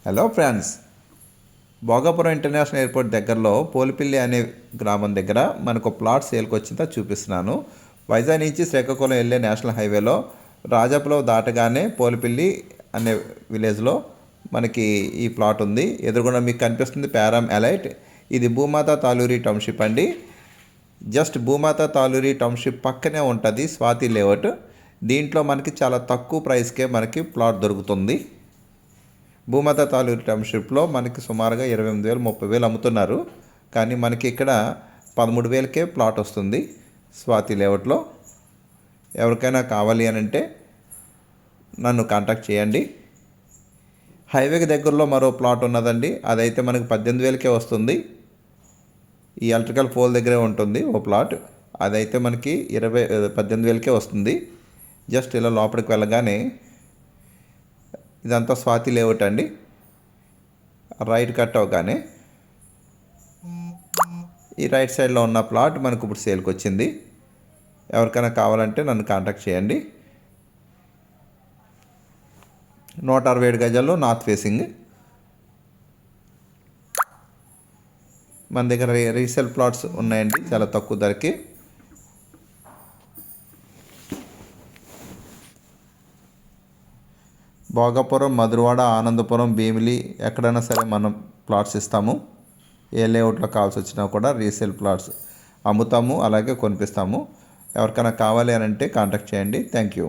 Hello friends, Bhogapuram international airport దగ్గరలో పోలిపిల్లి అనే గ్రామం దగ్గర మనకు ప్లాట్ సేల్కి వచ్చిందో చూపిస్తున్నాను. వైజాగ్ నుంచి శ్రీకాకుళం వెళ్ళే నేషనల్ హైవేలో రాజాపులో దాటగానే పోలిపిల్లి అనే విలేజ్లో మనకి ఈ ప్లాట్ ఉంది. ఎదురుగుండా మీకు కనిపిస్తుంది ప్యారామ్ ఎలైట్. ఇది భూమాత తాలూరి టౌన్షిప్ అండి. జస్ట్ భూమాత తాలూరి టౌన్షిప్ పక్కనే ఉంటుంది స్వాతి లేఅవుట్. దీంట్లో మనకి చాలా తక్కువ ప్రైస్కే మనకి ప్లాట్ దొరుకుతుంది. భూమాత తాలూరు టౌన్షిప్లో మనకి సుమారుగా 28,000 30,000 అమ్ముతున్నారు. కానీ మనకి ఇక్కడ 13,000కే ప్లాట్ వస్తుంది స్వాతి లేఅవుట్లో. ఎవరికైనా కావాలి అని అంటే నన్ను కాంటాక్ట్ చేయండి. హైవేకి దగ్గరలో మరో ప్లాట్ ఉన్నదండి, అదైతే మనకి 18,000కే వస్తుంది. ఈ ఎలక్ట్రికల్ పోల్ దగ్గరే ఉంటుంది ఓ ప్లాట్, అదైతే మనకి 18,000కే వస్తుంది. జస్ట్ ఇలా లోపలికి వెళ్ళగానే ఇదంతా స్వాతి లేఅవుట్ అండి. రైట్ కట్ అవగానే ఈ రైట్ సైడ్లో ఉన్న ప్లాట్ మనకు ఇప్పుడు సేల్కి వచ్చింది. ఎవరికైనా కావాలంటే నన్ను కాంటాక్ట్ చేయండి. 167 గజాల్లో నార్త్ ఫేసింగ్. మన దగ్గర రీసేల్ ప్లాట్స్ ఉన్నాయండి చాలా తక్కువ ధరకి. భోగాపురం, మధురవాడ, ఆనందపురం, భీమిలి ఎక్కడైనా సరే మనం ప్లాట్స్ ఇస్తాము. ఏ లేఅవుట్లో కావాల్సి వచ్చినా కూడా రీసేల్ ప్లాట్స్ అమ్ముతాము, అలాగే కొనిపిస్తాము. ఎవరికైనా కావాలి అని అంటే కాంటాక్ట్ చేయండి. Thank you.